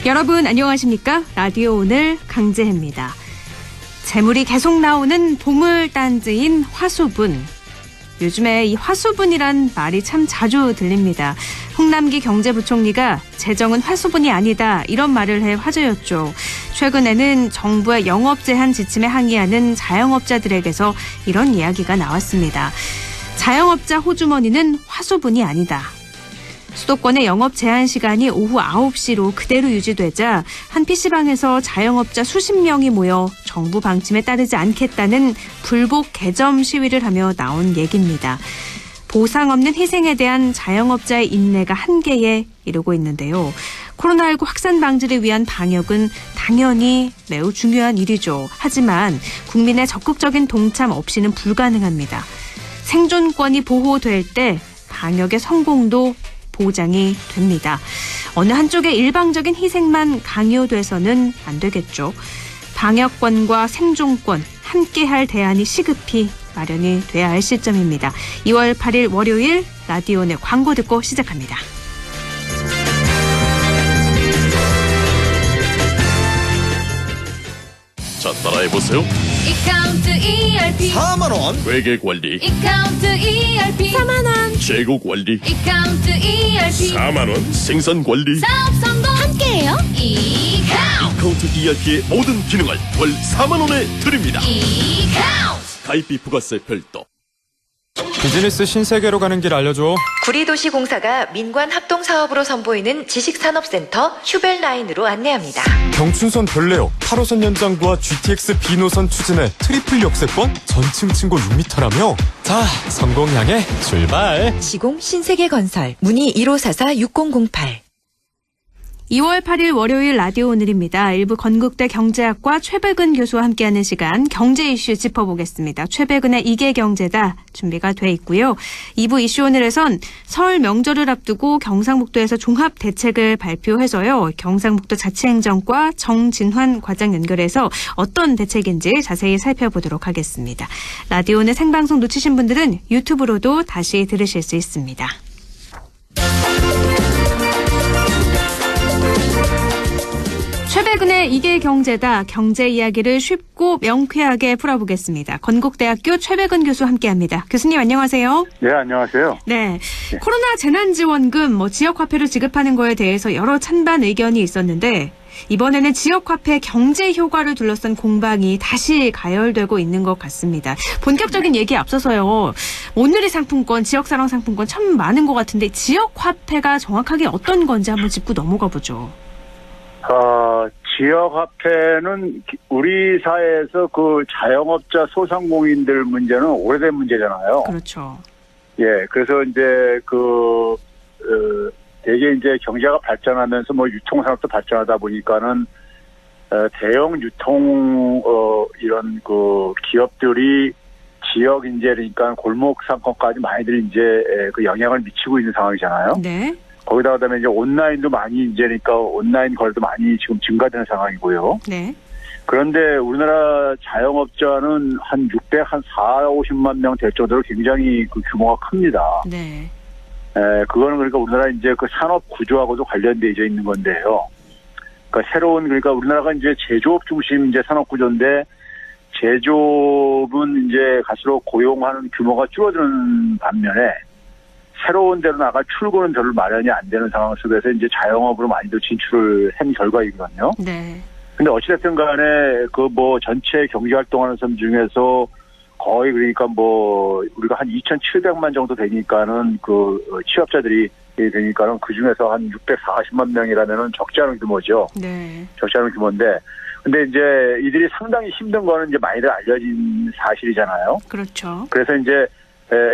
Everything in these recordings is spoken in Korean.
여러분 안녕하십니까? 라디오 오늘 강재혜입니다. 재물이 계속 나오는 보물단지인 화수분. 요즘에 이 화수분이란 말이 참 자주 들립니다. 홍남기 경제부총리가 재정은 화수분이 아니다 이런 말을 해 화제였죠. 최근에는 정부의 영업 제한 지침에 항의하는 자영업자들에게서 이런 이야기가 나왔습니다. 자영업자 호주머니는 화수분이 아니다. 수도권의 영업 제한 시간이 오후 9시로 그대로 유지되자 한 PC방에서 자영업자 수십 명이 모여 정부 방침에 따르지 않겠다는 불복 개점 시위를 하며 나온 얘기입니다. 보상 없는 희생에 대한 자영업자의 인내가 한계에 이르고 있는데요. 코로나19 확산 방지를 위한 방역은 당연히 매우 중요한 일이죠. 하지만 국민의 적극적인 동참 없이는 불가능합니다. 생존권이 보호될 때 방역의 성공도 보장이 됩니다. 어느 한쪽의 일방적인 희생만 강요돼서는 안 되겠죠. 방역권과 생존권 함께할 대안이 시급히 마련이 돼야 할 시점입니다. 2월 8일 월요일 라디오의 광고 듣고 시작합니다. 자, 따라해보세요. 이카운트 ERP 4만원 회계관리, 이카운트 ERP 4만원 재고관리, 이카운트 ERP 4만원 생산관리. 사업 성공 함께해요. 이카운트 ERP의 모든 기능을 월 4만원에 드립니다. 이카운트 가입비 부가세 별도. 비즈니스 신세계로 가는 길 알려줘. 구리도시공사가 민관합동사업으로 선보이는 지식산업센터 휴벨라인으로 안내합니다. 경춘선 별내역 8호선 연장과 GTX B노선 추진해 트리플 역세권 전층 층고 6m라며. 자, 성공 향해 출발. 시공 신세계건설 문의 1544-6008. 2월 8일 월요일 라디오 오늘입니다. 일부 건국대 경제학과 최백은 교수와 함께하는 시간 경제 이슈 짚어보겠습니다. 최백은의 이게 경제다 준비가 돼 있고요. 2부 이슈 오늘에선 설 명절을 앞두고 경상북도에서 종합 대책을 발표해서요. 경상북도 자치행정과 정진환 과장 연결해서 어떤 대책인지 자세히 살펴보도록 하겠습니다. 라디오 오늘 생방송 놓치신 분들은 유튜브로도 다시 들으실 수 있습니다. 최백은의 이게 경제다. 경제 이야기를 쉽고 명쾌하게 풀어보겠습니다. 건국대학교 최백은 교수 함께합니다. 교수님 안녕하세요. 네, 안녕하세요. 네, 코로나 재난지원금 지역화폐로 지급하는 거에 대해서 여러 찬반 의견이 있었는데 이번에는 지역화폐 경제 효과를 둘러싼 공방이 다시 가열되고 있는 것 같습니다. 본격적인 얘기에 앞서서요. 오늘의 상품권, 지역사랑 상품권 참 많은 것 같은데 지역화폐가 정확하게 어떤 건지 한번 짚고 넘어가 보죠. 지역화폐는 우리 사회에서 그 자영업자 소상공인들 문제는 오래된 문제잖아요. 그렇죠. 예, 그래서 이제 되게 이제 경제가 발전하면서 유통산업도 발전하다 보니까는 대형 유통 이런 기업들이 지역 이제 그러니까 골목 상권까지 많이들 이제 그 영향을 미치고 있는 상황이잖아요. 네. 거기다가 그다음에 이제 온라인도 많이 이제 그러니까 온라인 거래도 많이 지금 증가되는 상황이고요. 네. 그런데 우리나라 자영업자는 한 50만 명 될 정도로 굉장히 그 규모가 큽니다. 네. 그거는 그러니까 우리나라 이제 그 산업 구조하고도 관련돼 있는 건데요. 그러니까 그러니까 우리나라가 이제 제조업 중심 이제 산업 구조인데 제조업은 이제 갈수록 고용하는 규모가 줄어드는 반면에 새로운 데로 나갈 출구는 별로 마련이 안 되는 상황 속에서 이제 자영업으로 많이들 진출을 한 결과이거든요. 네. 근데 어찌됐든 간에 전체 경제 활동하는 사람 중에서 거의 그러니까 우리가 한 2,700만 정도 되니까는 취업자들이 되니까는 그 중에서 한 640만 명이라면은 적지 않은 규모죠. 네. 적지 않은 규모인데 근데 이제 이들이 상당히 힘든 거는 이제 많이들 알려진 사실이잖아요. 그렇죠. 그래서 이제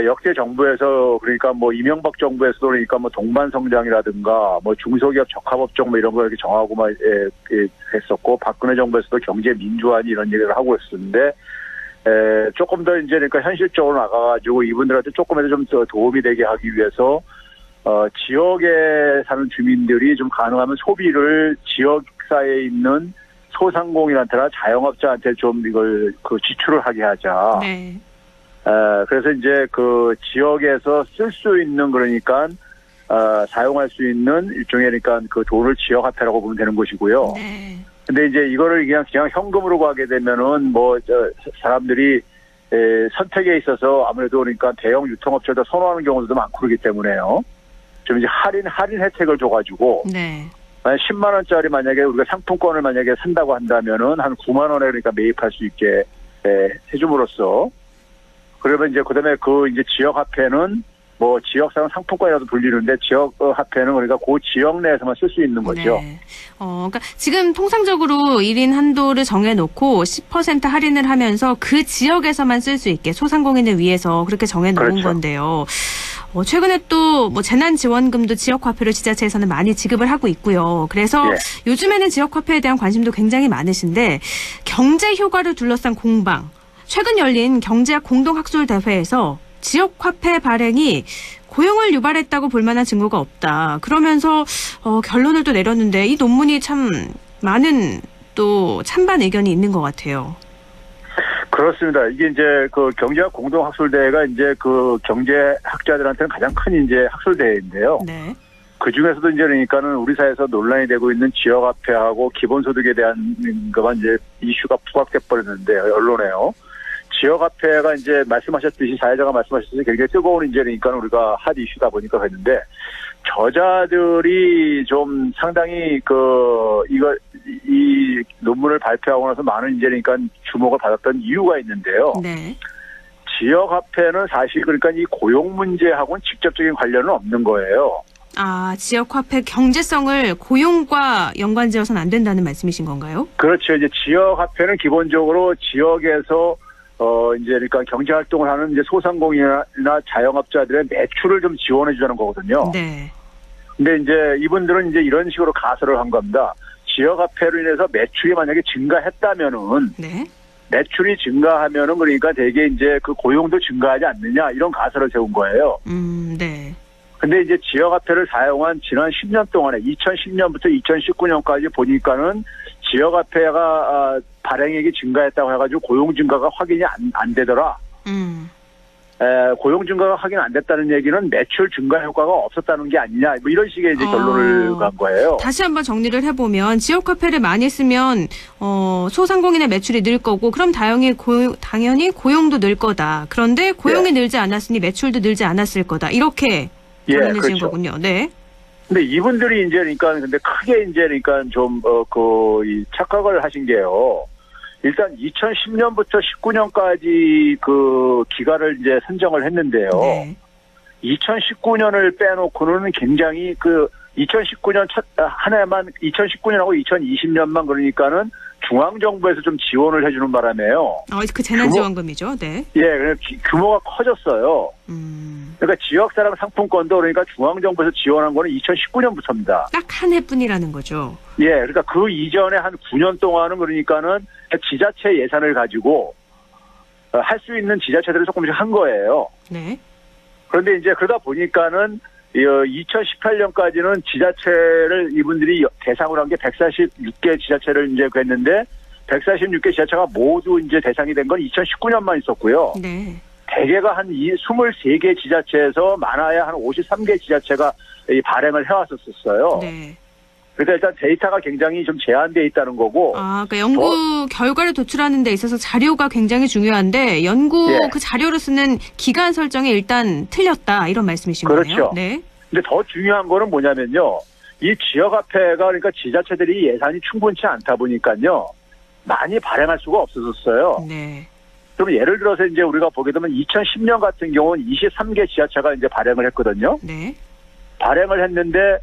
역대 정부에서 그러니까 이명박 정부에서도 그러니까 동반 성장이라든가 중소기업 적합업종 이런 거 이렇게 정하고 했었고 박근혜 정부에서도 경제 민주화니 이런 얘기를 하고 있었는데 조금 더 이제 그러니까 현실적으로 나가가지고 이분들한테 조금이라도 좀 더 도움이 되게 하기 위해서 지역에 사는 주민들이 좀 가능하면 소비를 지역사회에 있는 소상공인한테나 자영업자한테 좀 이걸 지출을 하게 하자. 네. 그래서 이제 그 지역에서 쓸 수 있는 그러니까 사용할 수 있는 일종의 그러니까 그 돈을 지역화폐라고 보면 되는 것이고요. 네. 근데 이제 이거를 그냥 현금으로 가게 되면은 사람들이 선택에 있어서 아무래도 그러니까 대형 유통업체도 선호하는 경우도 많고 그러기 때문에요. 좀 이제 할인 혜택을 줘가지고 네. 만약 10만 원짜리 만약에 우리가 상품권을 만약에 산다고 한다면은 한 9만 원에 그러니까 매입할 수 있게 해줌으로써 그러면 이제 그다음에 그 이제 지역 화폐는 뭐 지역상 상품권이라도 불리는데 지역 화폐는 그러니까 그 지역 내에서만 쓸 수 있는 거죠. 네. 그러니까 지금 통상적으로 1인 한도를 정해놓고 10% 할인을 하면서 그 지역에서만 쓸 수 있게 소상공인을 위해서 그렇게 정해놓은 그렇죠. 건데요. 최근에 또 뭐 재난지원금도 지역화폐로 지자체에서는 많이 지급을 하고 있고요. 그래서 요즘에는 지역화폐에 대한 관심도 굉장히 많으신데 경제 효과를 둘러싼 공방. 최근 열린 경제학 공동학술대회에서 지역화폐 발행이 고용을 유발했다고 볼 만한 증거가 없다. 그러면서 결론을 또 내렸는데 이 논문이 참 많은 또 찬반 의견이 있는 것 같아요. 그렇습니다. 이게 이제 그 경제학 공동학술대회가 이제 그 경제학자들한테는 가장 큰 이제 학술대회인데요. 네. 그 중에서도 이제 그러니까는 우리 사회에서 논란이 되고 있는 지역화폐하고 기본소득에 대한 것만 이제 이슈가 부각돼 버렸는데 언론에요. 지역화폐가 이제 말씀하셨듯이 사회자가 말씀하셨듯이 굉장히 뜨거운 이제 그러니까 우리가 핫 이슈다 보니까 했는데 저자들이 좀 상당히 이 논문을 발표하고 나서 많은 이제 그러니까 주목을 받았던 이유가 있는데요. 네. 지역화폐는 사실 그러니까 이 고용 문제하고는 직접적인 관련은 없는 거예요. 지역화폐 경제성을 고용과 연관지어서는 안 된다는 말씀이신 건가요? 그렇죠. 이제 지역화폐는 기본적으로 지역에서 이제 그러니까 경제 활동을 하는 이제 소상공인이나 자영업자들의 매출을 좀 지원해 주자는 거거든요. 네. 근데 이제 이분들은 이제 이런 식으로 가설을 한 겁니다. 지역화폐로 인해서 매출이 만약에 증가했다면은 네. 매출이 증가하면은 그러니까 대개 이제 그 고용도 증가하지 않느냐 이런 가설을 세운 거예요. 네. 근데 이제 지역화폐를 사용한 지난 10년 동안에 2010년부터 2019년까지 보니까는 지역화폐가 발행액이 증가했다고 해가지고 고용 증가가 확인이 안 되더라. 고용 증가가 확인 안 됐다는 얘기는 매출 증가 효과가 없었다는 게 아니냐. 뭐 이런 식의 이제 결론을 간 거예요. 다시 한번 정리를 해보면 지역화폐를 많이 쓰면 소상공인의 매출이 늘 거고 그럼 당연히 고용도 늘 거다. 그런데 고용이 늘지 않았으니 매출도 늘지 않았을 거다. 이렇게 결론을 지은 거군요. 네. 근데 이분들이 이제 그러니까 근데 크게 이제 그러니까 좀 이 착각을 하신 게요. 일단 2010년부터 19년까지 그 기간을 이제 선정을 했는데요. 네. 2019년을 빼놓고는 굉장히 2019년 한 해만 2019년하고 2020년만 그러니까는 중앙정부에서 좀 지원을 해주는 바람에요. 그 재난지원금이죠. 네. 예, 규모가 커졌어요. 그러니까 지역사랑 상품권도 그러니까 중앙정부에서 지원한 거는 2019년부터입니다. 딱 한 해뿐이라는 거죠. 예, 그러니까 그 이전에 한 9년 동안은 그러니까는 지자체 예산을 가지고 할 수 있는 지자체들을 조금씩 한 거예요. 네. 그런데 이제 그러다 보니까는 2018년까지는 지자체를 이분들이 대상으로 한 게 146개 지자체를 이제 했는데 146개 지자체가 모두 이제 대상이 된 건 2019년만 있었고요. 네. 대개가 한 23개 지자체에서 많아야 한 53개 지자체가 발행을 해왔었어요. 네. 그러니까 일단 데이터가 굉장히 좀 제한되어 있다는 거고. 그러니까 연구 결과를 도출하는 데 있어서 자료가 굉장히 중요한데 연구 그 자료를 쓰는 기간 설정이 일단 틀렸다 이런 말씀이신 거네요. 그렇죠. 네. 근데 더 중요한 거는 뭐냐면요. 이 지역화폐가 그러니까 지자체들이 예산이 충분치 않다 보니까요. 많이 발행할 수가 없어졌어요. 네. 그럼 예를 들어서 이제 우리가 보게 되면 2010년 같은 경우는 23개 지자체가 이제 발행을 했거든요. 네. 발행을 했는데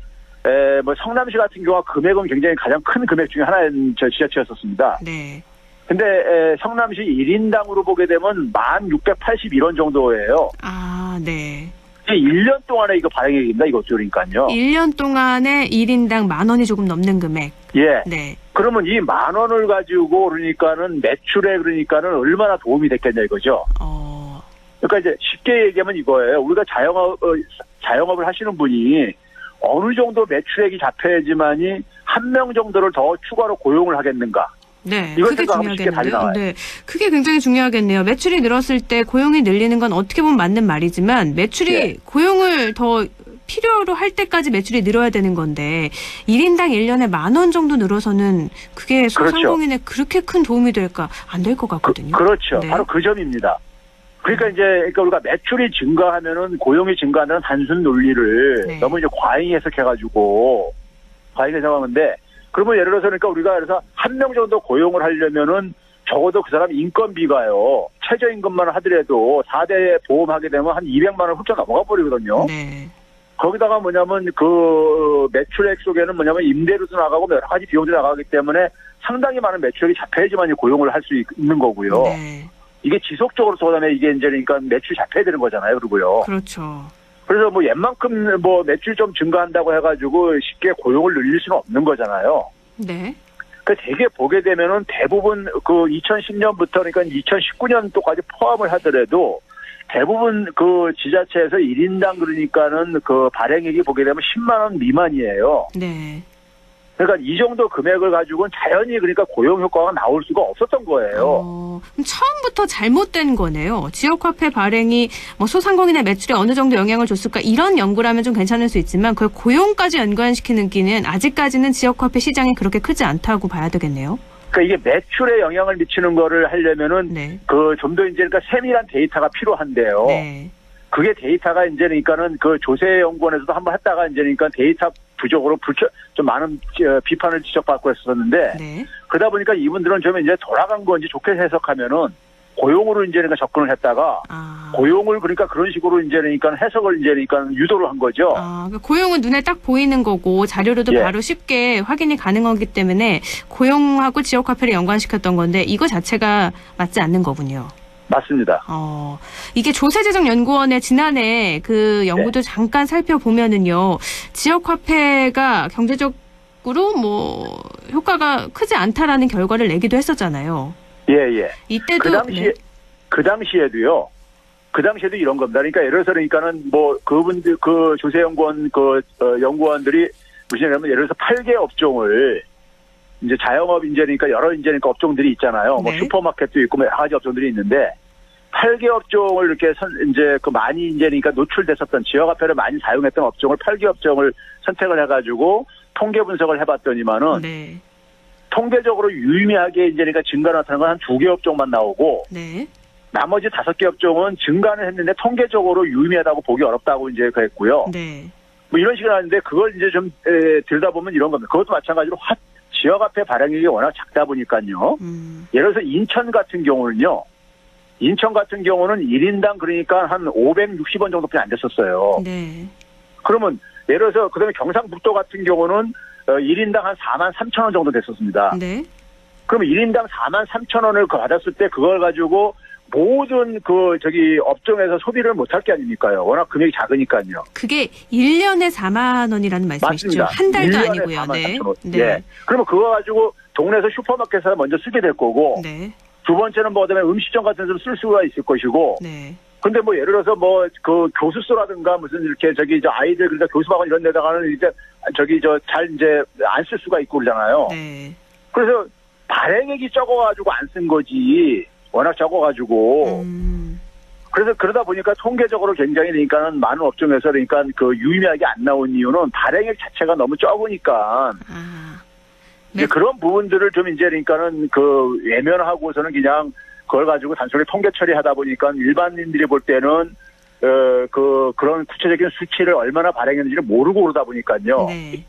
뭐 성남시 같은 경우가 금액은 굉장히 가장 큰 금액 중에 하나인 지자체였었습니다. 네. 근데 성남시 1인당으로 보게 되면 1,681원 정도예요. 네. 1년 동안에 이거 발행액입니다. 이것도 그러니까요. 1년 동안에 1인당 10,000원이 조금 넘는 금액. 예. 네. 그러면 이 10,000원을 가지고 그러니까는 매출에 그러니까는 얼마나 도움이 됐겠냐 이거죠. 그러니까 이제 쉽게 얘기하면 이거예요. 우리가 자영업을 하시는 분이 어느 정도 매출액이 잡혀야지만이 한 명 정도를 더 추가로 고용을 하겠는가. 네, 이걸 그게 생각하면 쉽게 답이 나와요. 중요하겠네요. 네, 그게 굉장히 중요하겠네요. 매출이 늘었을 때 고용이 늘리는 건 어떻게 보면 맞는 말이지만 매출이 고용을 더 필요로 할 때까지 매출이 늘어야 되는 건데 1인당 1년에 10,000원 정도 늘어서는 그게 소상공인에 그렇게 큰 도움이 될까? 안 될 것 같거든요. 그렇죠. 네. 바로 그 점입니다. 그러니까 이제 우리가 매출이 증가하면은 고용이 증가하는 단순 논리를 네. 너무 이제 과잉 해석해가지고 과잉 해석하는데 그러면 예를 들어서 그러니까 우리가 그래서 한 명 정도 고용을 하려면은 적어도 그 사람 인건비가요. 최저임금만 하더라도 4대 보험하게 되면 한 200만 원 훌쩍 넘어가 버리거든요. 네. 거기다가 뭐냐면 그 매출액 속에는 뭐냐면 임대료도 나가고 여러 가지 비용도 나가기 때문에 상당히 많은 매출액이 잡혀야지만 고용을 할 수 있는 거고요. 네. 이게 지속적으로 그다음에 이게 이제 그러니까 매출이 잡혀야 되는 거잖아요. 그리고요. 그렇죠. 그래서 뭐 옛만큼 뭐 매출 좀 증가한다고 해가지고 쉽게 고용을 늘릴 수는 없는 거잖아요. 네. 그 되게 보게 되면은 대부분 그 2010년부터 그러니까 2019년도까지 포함을 하더라도 대부분 그 지자체에서 1인당 그러니까는 그 발행액이 보게 되면 10만 원 미만이에요. 네. 그러니까 이 정도 금액을 가지고는 자연히 그러니까 고용 효과가 나올 수가 없었던 거예요. 그럼 처음부터 잘못된 거네요. 지역화폐 발행이 뭐 소상공인의 매출에 어느 정도 영향을 줬을까 이런 연구라면 좀 괜찮을 수 있지만 그걸 고용까지 연관시키는 기는 아직까지는 지역화폐 시장이 그렇게 크지 않다고 봐야 되겠네요. 그러니까 이게 매출에 영향을 미치는 거를 하려면은 네. 그 좀 더 이제 그러니까 세밀한 데이터가 필요한데요. 네. 그게 데이터가 이제 그러니까는 그 조세연구원에서도 한번 했다가 이제 그러니까 데이터 부족으로 좀 많은 비판을 지적받고 했었는데 네. 그러다 보니까 이분들은 좀 이제 돌아간 건지 좋게 해석하면은 고용으로 이제 그러니까 접근을 했다가 고용을 그러니까 그런 식으로 이제 그러니까 해석을 이제 그러니까 유도를 한 거죠. 그러니까 고용은 눈에 딱 보이는 거고 자료로도 예. 바로 쉽게 확인이 가능하기 때문에 고용하고 지역화폐를 연관시켰던 건데 이거 자체가 맞지 않는 거군요. 맞습니다. 이게 조세재정연구원의 지난해 그 연구도 잠깐 살펴보면은요, 지역화폐가 경제적으로 뭐 효과가 크지 않다라는 결과를 내기도 했었잖아요. 예. 이때도 그 당시에도 이런 겁니다. 그러니까 예를 들어서 그러니까는 뭐 그분들 그 조세연구원 연구원들이 무슨 얘기냐면 예를 들어서 8개 업종을 이제 자영업 인재니까 여러 인재니까 업종들이 있잖아요. 네. 뭐 슈퍼마켓도 있고 뭐 여러 가지 업종들이 있는데 8개 업종을 이렇게 이제 그 많이 인재니까 노출됐었던 지역화폐를 많이 사용했던 업종을 8개 업종을 선택을 해가지고 통계 분석을 해봤더니만은 네. 통계적으로 유의미하게 이제니까 증가 나타나는 건 한 2개 업종만 나오고 네. 나머지 5개 업종은 증가는 했는데 통계적으로 유의미하다고 보기 어렵다고 이제 그랬고요. 네. 뭐 이런 식으로 하는데 그걸 이제 좀 들여다보면 이런 겁니다. 그것도 마찬가지로 지역화폐 발행액이 워낙 작다 보니까요. 예를 들어서 인천 같은 경우는 1인당 그러니까 한 560원 정도밖에 안 됐었어요. 네. 그러면 예를 들어서 그다음에 경상북도 같은 경우는 1인당 한 43,000원 정도 됐었습니다. 네. 그러면 1인당 43,000원을 받았을 때 그걸 가지고 모든 업종에서 소비를 못할 게 아닙니까요? 워낙 금액이 작으니까요. 그게 1년에 4만 원이라는 말씀이시죠? 맞습니다. 한 달도 1년에 아니고요. 43,000원. 네. 예. 그러면 그거 가지고 동네에서 슈퍼마켓에서 먼저 쓰게 될 거고 네. 두 번째는 뭐 그다음에 음식점 같은 데서 쓸 수가 있을 것이고 네. 근데 뭐 예를 들어서 뭐 그 교수소라든가 무슨 이렇게 아이들 그러니까 교수학원 이런 데다가는 이제 잘 이제 안 쓸 수가 있고 그러잖아요. 네. 그래서 발행액이 적어가지고 안 쓴 거지. 워낙 적어가지고. 그래서 그러다 보니까 통계적으로 굉장히 그러니까는 많은 업종에서 그러니까 그 유의미하게 안 나온 이유는 발행액 자체가 너무 적으니까. 이제 그런 부분들을 좀 이제 그러니까는 그 외면하고서는 그냥 그걸 가지고 단순히 통계 처리하다 보니까 일반인들이 볼 때는 그런 구체적인 수치를 얼마나 발행했는지를 모르고 그러다 보니까요. 네.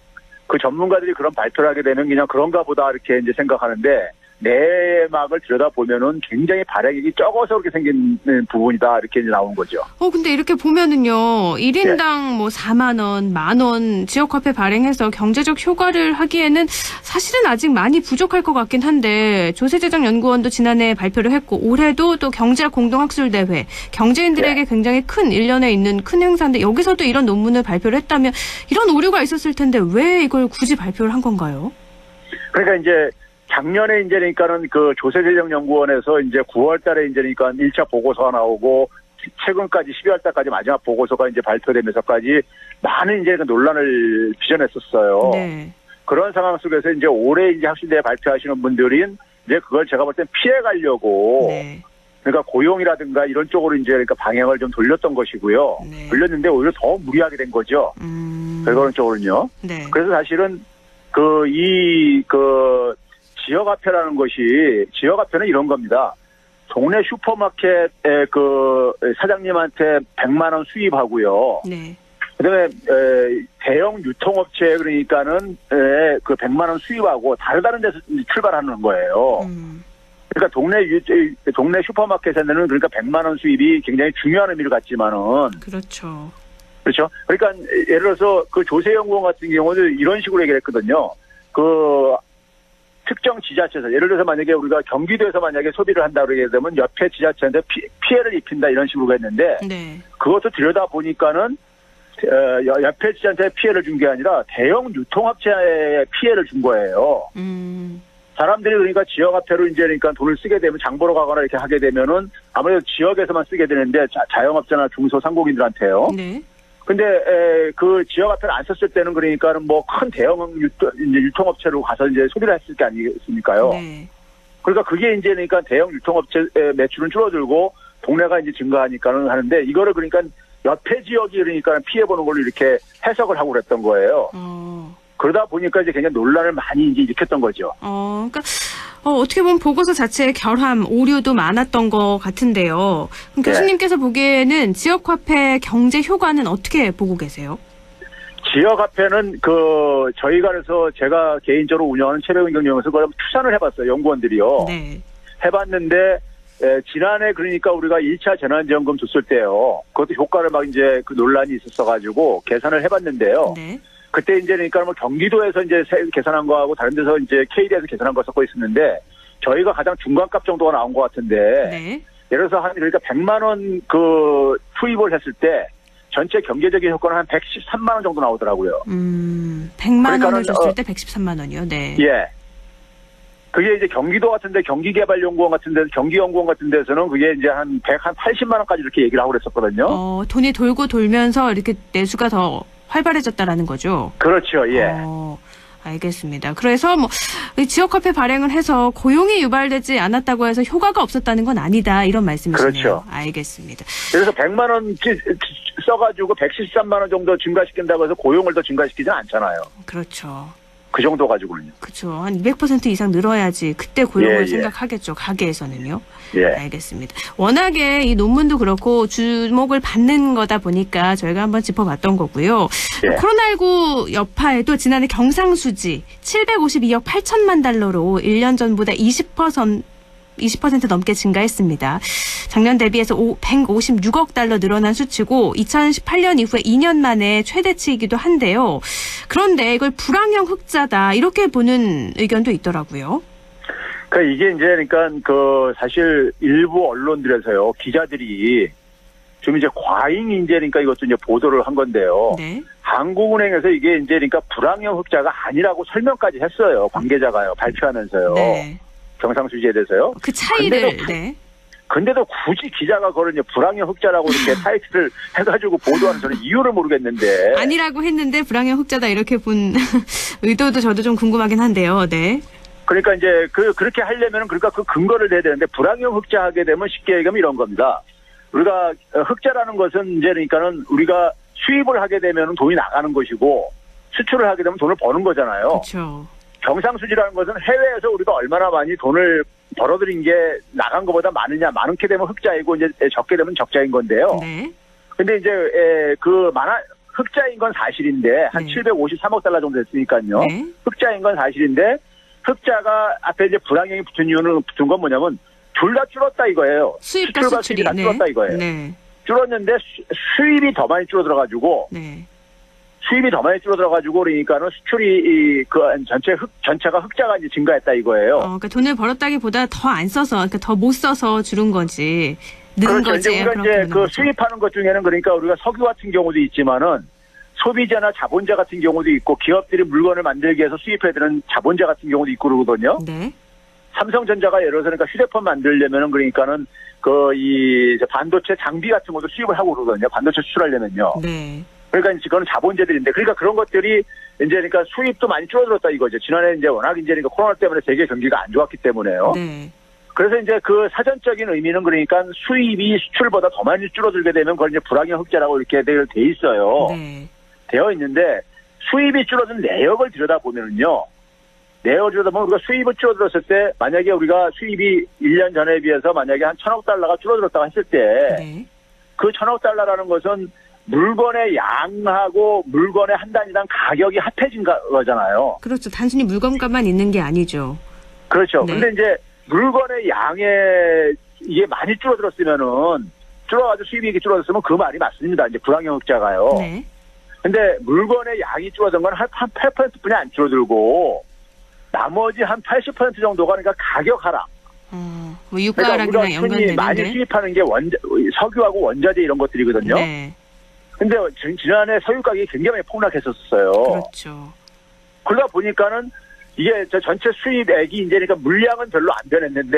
그 전문가들이 그런 발표를 하게 되면 그냥 그런가 보다 이렇게 이제 생각하는데 내막을 들여다보면은 굉장히 발행액이 적어서 그렇게 생긴 부분이다 이렇게 이제 나온 거죠. 근데 이렇게 보면은요, 1인당 뭐 4만 원, 10,000원 지역화폐 발행해서 경제적 효과를 하기에는 사실은 아직 많이 부족할 것 같긴 한데, 조세재정연구원도 지난해 발표를 했고, 올해도 또 경제학 공동학술대회, 경제인들에게 굉장히 큰 1년에 있는 큰 행사인데, 여기서도 이런 논문을 발표를 했다면, 이런 오류가 있었을 텐데, 왜 이걸 굳이 발표를 한 건가요? 그러니까 이제 작년에 이제 그러니까는 그 조세재정연구원에서 이제 9월 달에 이제 그러니까 1차 보고서가 나오고 최근까지 12월 달까지 마지막 보고서가 이제 발표되면서까지 많은 이제 그 논란을 빚어냈었어요. 네. 그런 상황 속에서 이제 올해 이제 학술대회 발표하시는 분들이 이제 그걸 제가 볼 땐 피해 가려고 네. 그러니까 고용이라든가 이런 쪽으로 이제 그러니까 방향을 좀 돌렸던 것이고요. 네. 돌렸는데 오히려 더 무리하게 된 거죠. 그런 쪽으로는요. 네. 그래서 사실은 그 지역화폐라는 것이 지역화폐는 이런 겁니다. 동네 슈퍼마켓의 그 사장님한테 100만 원 수입하고요. 네. 그다음에 대형 유통업체 그러니까는 그 100만 원 수입하고 다른 데서 출발하는 거예요. 그러니까 동네 슈퍼마켓에는 그러니까 100만 원 수입이 굉장히 중요한 의미를 갖지만은 그렇죠. 그렇죠. 그러니까 예를 들어서 그 조세연구원 같은 경우도 이런 식으로 얘기를 했거든요. 그 특정 지자체에서 예를 들어서 만약에 우리가 경기도에서 만약에 소비를 한다 그러게 되면 옆에 지자체한테 피해를 입힌다 이런 식으로 했는데 네. 그것도 들여다 보니까는 옆에 지자체에 피해를 준 게 아니라 대형 유통업체에 피해를 준 거예요. 사람들이 그러니까 지역화폐로 이제 그러니까 돈을 쓰게 되면 장 보러 가거나 이렇게 하게 되면은 아무래도 지역에서만 쓰게 되는데 자영업자나 중소상공인들한테요. 네. 근데 그 지역화폐를 안 썼을 때는 그러니까는 뭐 큰 대형 유통업체로 가서 이제 소비를 했을 게 아니겠습니까요? 네. 그러니까 그게 이제 그러니까 대형 유통업체 매출은 줄어들고 동네가 이제 증가하니까는 하는데 이거를 그러니까 옆에 지역이 그러니까 피해 보는 걸로 이렇게 해석을 하고 그랬던 거예요. 그러다 보니까 이제 굉장히 논란을 많이 이제 일으켰던 거죠. 그러니까 어떻게 보면 보고서 자체에 결함, 오류도 많았던 것 같은데요. 그럼 교수님께서 보기에는 지역화폐 경제 효과는 어떻게 보고 계세요? 지역화폐는 저희가 그래서 제가 개인적으로 운영하는 채배운경영에서 그걸 투자를 해봤어요. 연구원들이요. 네. 해봤는데 지난해 그러니까 우리가 1차 재난지원금 줬을 때요. 그것도 효과를 막 이제 그 논란이 있었어가지고 계산을 해봤는데요. 네. 그때 이제 그러니까 뭐 경기도에서 이제 계산한 거하고 다른 데서 이제 KD에서 계산한 거 섞어 있었는데 저희가 가장 중간값 정도가 나온 것 같은데 네. 예를 들어서 그러니까 100만 원 그 투입을 했을 때 전체 경제적인 효과는 한 113만 원 정도 나오더라고요. 100만 원을 줬을 때 113만 원이요. 네. 예. 그게 이제 경기도 같은데 경기개발연구원 같은 데 경기연구원 같은 데서는 그게 이제 한 180만 원까지 이렇게 얘기를 하고 그랬었거든요. 돈이 돌고 돌면서 이렇게 내수가 더 활발해졌다라는 거죠. 그렇죠. 예. 알겠습니다. 그래서 뭐 지역화폐 발행을 해서 고용이 유발되지 않았다고 해서 효과가 없었다는 건 아니다 이런 말씀이시네요. 그렇죠. 알겠습니다. 그래서 100만 원 써가지고 113만 원 정도 증가시킨다고 해서 고용을 더 증가시키지는 않잖아요. 그렇죠. 그 정도 가지고는요. 그렇죠. 한 200% 이상 늘어야지 그때 고용을 예. 생각하겠죠. 가게에서는요. 예. 알겠습니다. 워낙에 이 논문도 그렇고 주목을 받는 거다 보니까 저희가 한번 짚어봤던 거고요. 예. 코로나19 여파에도 지난해 경상수지 752억 8천만 달러로 1년 전보다 20% 넘게 증가했습니다. 작년 대비해서 156억 달러 늘어난 수치고 2018년 이후에 2년 만에 최대치이기도 한데요. 그런데 이걸 불황형 흑자다 이렇게 보는 의견도 있더라고요. 그러니까 이게 이제 그러니까 사실 일부 언론들에서요 기자들이 좀 이제 과잉 이제 그러니까 이것도 이제 보도를 한 건데요. 네. 한국은행에서 이게 이제 그러니까 불황형 흑자가 아니라고 설명까지 했어요. 관계자가요 발표하면서요. 네. 경상수지에 대해서요. 그 차이를 근데도 굳이 기자가 그런 불황형 흑자라고 이렇게 타이틀을 해가지고 보도하는 저는 이유를 모르겠는데. 아니라고 했는데 불황형 흑자다 이렇게 본 의도도 저도 좀 궁금하긴 한데요. 네. 그러니까 이제 그렇게 하려면은 그러니까 그 근거를 내야 되는데 불황형 흑자 하게 되면 쉽게 얘기하면 이런 겁니다. 우리가 흑자라는 것은 이제 그러니까는 우리가 수입을 하게 되면은 돈이 나가는 것이고 수출을 하게 되면 돈을 버는 거잖아요. 그렇죠. 경상수지라는 것은 해외에서 우리가 얼마나 많이 돈을 벌어들인 게 나간 것보다 많게 되면 흑자이고 이제 적게 되면 적자인 건데요. 네. 근데 이제 흑자인 건 사실인데 한 753억 달러 정도 됐으니까요. 네. 흑자인 건 사실인데 흑자가 앞에 이제 불황형이 붙은 건 뭐냐면 둘 다 줄었다 이거예요. 수입과 수출과 수출이 수입이 다 줄었다 이거예요. 네. 줄었는데 수입이 더 많이 줄어들어가지고 네. 수입이 더 많이 줄어들어가지고 그러니까는 수출이 전체가 흑자가 이제 증가했다 이거예요. 그러니까 돈을 벌었다기보다 더 안 써서, 그러니까 더 못 써서 줄은 거지. 는 그렇죠. 거지. 이제 우리가 이제 그 거죠. 수입하는 것 중에는 그러니까 우리가 석유 같은 경우도 있지만은 소비자나 자본자 같은 경우도 있고 기업들이 물건을 만들기 위해서 수입해야 되는 자본자 같은 경우도 있고 그러거든요. 네. 삼성전자가 예를 들어서 그러니까 휴대폰 만들려면은 그러니까는 이 반도체 장비 같은 것도 수입을 하고 그러거든요. 반도체 수출하려면요. 네. 그러니까 그건 자본재들인데 그러니까 그런 것들이 이제 그러니까 수입도 많이 줄어들었다 이거죠. 지난해 이제 워낙 이제 그러니까 코로나 때문에 세계 경기가 안 좋았기 때문에요. 네. 그래서 이제 그 사전적인 의미는 그러니까 수입이 수출보다 더 많이 줄어들게 되면 그걸 이제 불황형 흑자라고 이렇게 돼 있어요. 네. 되어 있는데 수입이 줄어든 내역을 들여다보면은요. 내역을 들여다보면 우리가 수입을 줄어들었을 때 만약에 우리가 수입이 1년 전에 비해서 만약에 한 1,000억 달러가 줄어들었다고 했을 때 네. 그 1,000억 달러라는 것은 물건의 양하고 물건의 한 단위당 가격이 합해진 거잖아요. 그렇죠. 단순히 물건값만 있는 게 아니죠. 그렇죠. 네. 근데 이제 물건의 양에 이게 많이 줄어들었으면은 줄어가지고 수입이 줄어들었으면 그 말이 맞습니다. 이제 불황형 흑자가요. 네. 근데 물건의 양이 줄어든 건 한 8%뿐이 안 줄어들고 나머지 한 80% 정도가 그러니까 가격 하락. 뭐 그러니까 유가락이랑 우리가 흔히 많이 연관되는데. 수입하는 게 석유하고 원자재 이런 것들이거든요. 네. 근데 지난해 석유 가격이 굉장히 폭락했었어요. 그렇죠. 그러다 보니까는 이게 저 전체 수입액이 이제 그러니까 물량은 별로 안 변했는데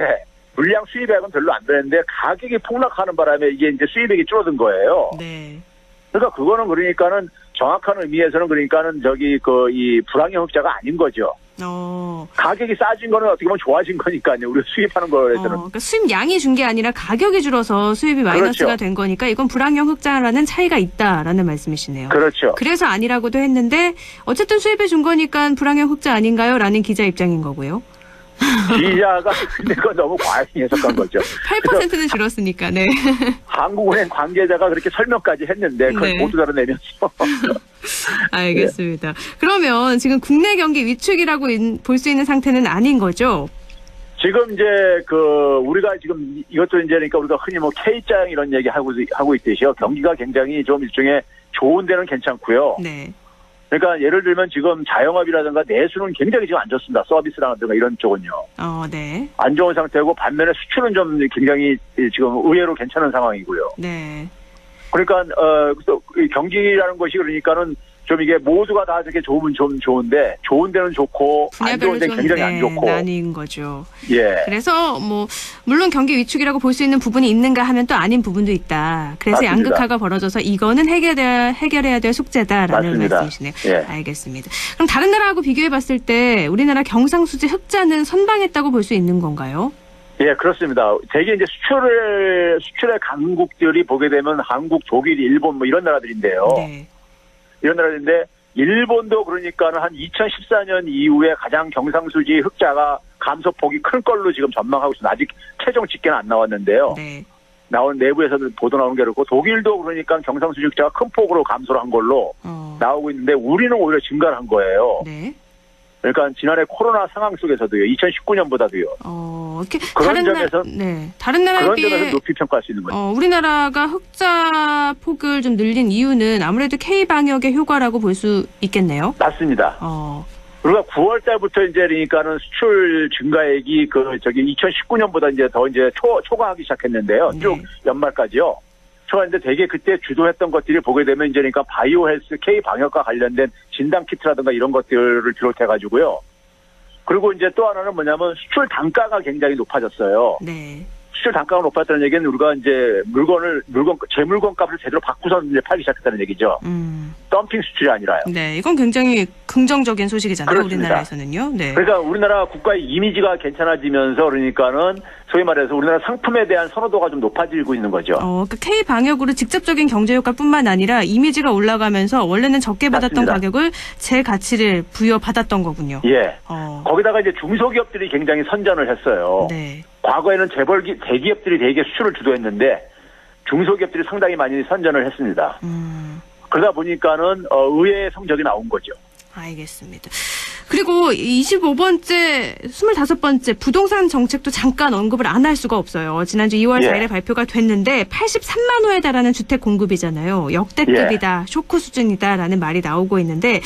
물량 수입액은 별로 안 변했는데 가격이 폭락하는 바람에 이게 이제 수입액이 줄어든 거예요. 네. 그러니까 그거는 그러니까는 정확한 의미에서는 그러니까는 저기 그 이 불황형 흑자가 아닌 거죠. 가격이 싸진 거는 어떻게 보면 좋아진 거니까요. 우리가 수입하는 거에서는. 그러니까 수입량이 준 게 아니라 가격이 줄어서 수입이 마이너스가 그렇죠. 된 거니까 이건 불황형 흑자라는 차이가 있다라는 말씀이시네요. 그렇죠. 그래서 아니라고도 했는데 어쨌든 수입을 준 거니까 불황형 흑자 아닌가요? 라는 기자 입장인 거고요. 기자가 근데 그건 너무 과하게 해석한 거죠. 8%는 줄었으니까. 네. 한국은행 관계자가 그렇게 설명까지 했는데 그걸 네. 모두 다뤄내면서. 알겠습니다. 그러면 지금 국내 경기 위축이라고 볼 수 있는 상태는 아닌 거죠? 지금 이제 그 우리가 지금 이것도 이제 그러니까 우리가 흔히 뭐 K장 이런 얘기 하고 있듯이요. 경기가 굉장히 좀 일종의 좋은 데는 괜찮고요. 네. 그러니까 예를 들면 지금 자영업이라든가 내수는 굉장히 지금 안 좋습니다. 서비스라든가 이런 쪽은요. 네. 안 좋은 상태고 반면에 수출은 좀 굉장히 지금 의외로 괜찮은 상황이고요. 네. 그러니까 또 경기라는 것이 그러니까는 좀 이게 모두가 다 이렇게 좋으면 좀 좋은데 좋은 데는 좋고 안 좋은 데는 굉장히 안 좋고 나뉜 거죠. 예. 그래서 뭐 물론 경기 위축이라고 볼 수 있는 부분이 있는가 하면 또 아닌 부분도 있다. 그래서 맞습니다. 양극화가 벌어져서 이거는 해결해야 될 숙제다라는 맞습니다. 말씀이시네요. 예. 알겠습니다. 그럼 다른 나라하고 비교해 봤을 때 우리나라 경상수지 흑자는 선방했다고 볼 수 있는 건가요? 예, 그렇습니다. 대개 이제 수출의 강국들이 보게 되면 한국, 독일, 일본 뭐 이런 나라들인데요. 네. 이런 나라인데 일본도 그러니까는 한 2014년 이후에 가장 경상수지 흑자가 감소폭이 큰 걸로 지금 전망하고 있습니다. 아직 최종 집계는 안 나왔는데요. 네. 나온 내부에서도 보도 나오는 게 그렇고 독일도 그러니까 경상수지 흑자가 큰 폭으로 감소를 한 걸로 나오고 있는데 우리는 오히려 증가를 한 거예요. 네. 그러니까 지난해 코로나 상황 속에서도요. 2019년보다도요. 이렇게 그런 점에서 다른 나라에 그런 비해 점에서 높이 평가할 수 있는 거죠. 우리나라가 흑자 폭을 좀 늘린 이유는 아무래도 K 방역의 효과라고 볼 수 있겠네요. 맞습니다. 우리가 9월 달부터 이제 그러니까는 수출 증가액이 2019년보다 이제 더 이제 초과하기 시작했는데요. 네. 쭉 연말까지요. 초과했는데 되게 그때 주도했던 것들이 보게 되면 이제 그러니까 바이오 헬스 K 방역과 관련된 진단 키트라든가 이런 것들을 비롯해 가지고요. 그리고 이제 또 하나는 뭐냐면 수출 단가가 굉장히 높아졌어요. 네. 수출 단가가 높았다는 얘기는 우리가 이제 제 물건 값을 제대로 바꾸서 이제 팔기 시작했다는 얘기죠. 덤핑 수출이 아니라요. 네, 이건 굉장히 긍정적인 소식이잖아요. 그렇습니다. 우리나라에서는요. 네. 그러니까 우리나라 국가의 이미지가 괜찮아지면서 그러니까는 소위 말해서 우리나라 상품에 대한 선호도가 좀 높아지고 있는 거죠. 그러니까 K 방역으로 직접적인 경제 효과뿐만 아니라 이미지가 올라가면서 원래는 적게 받았던 맞습니다. 가격을 제 가치를 부여받았던 거군요. 예. 거기다가 이제 중소기업들이 굉장히 선전을 했어요. 네. 과거에는 대기업들이 되게 수출을 주도했는데 중소기업들이 상당히 많이 선전을 했습니다. 그러다 보니까는 의외의 성적이 나온 거죠. 알겠습니다. 그리고 25번째 부동산 정책도 잠깐 언급을 안 할 수가 없어요. 지난주 2월 4일에 발표가 됐는데 83만 호에 달하는 주택 공급이잖아요. 역대급이다, 쇼크 수준이다라는 말이 나오고 있는데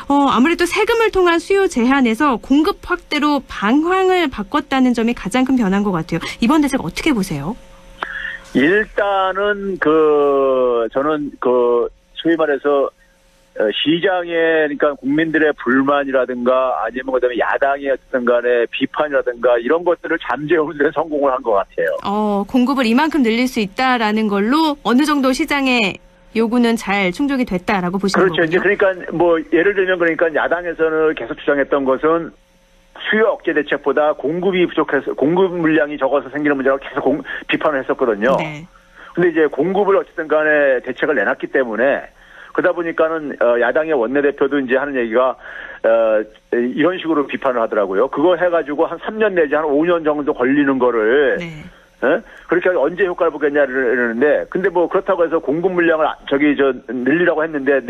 아무래도 세금을 통한 수요 제한에서 공급 확대로 방향을 바꿨다는 점이 가장 큰 변화인 것 같아요. 이번 대책 어떻게 보세요? 일단은 저는 소위 말해서 시장에 그러니까 국민들의 불만이라든가 아니면 그다음에 야당의 어떤 간에 비판이라든가 이런 것들을 잠재우는 데 성공을 한 것 같아요. 공급을 이만큼 늘릴 수 있다라는 걸로 어느 정도 시장의 요구는 잘 충족이 됐다라고 보시는 그렇죠. 거군요. 이제 그러니까 뭐 예를 들면 그러니까 야당에서는 계속 주장했던 것은 수요 억제 대책보다 공급이 부족해서 공급 물량이 적어서 생기는 문제라고 계속 비판을 했었거든요. 네. 근데 이제 공급을 어쨌든 간에 대책을 내놨기 때문에 그러다 보니까는 야당의 원내대표도 이제 하는 얘기가 이런 식으로 비판을 하더라고요. 그거 해가지고 한 3년 내지 한 5년 정도 걸리는 거를 네. 그렇게 언제 효과를 보겠냐를 이러는데 근데 뭐 그렇다고 해서 공급 물량을 늘리라고 했는데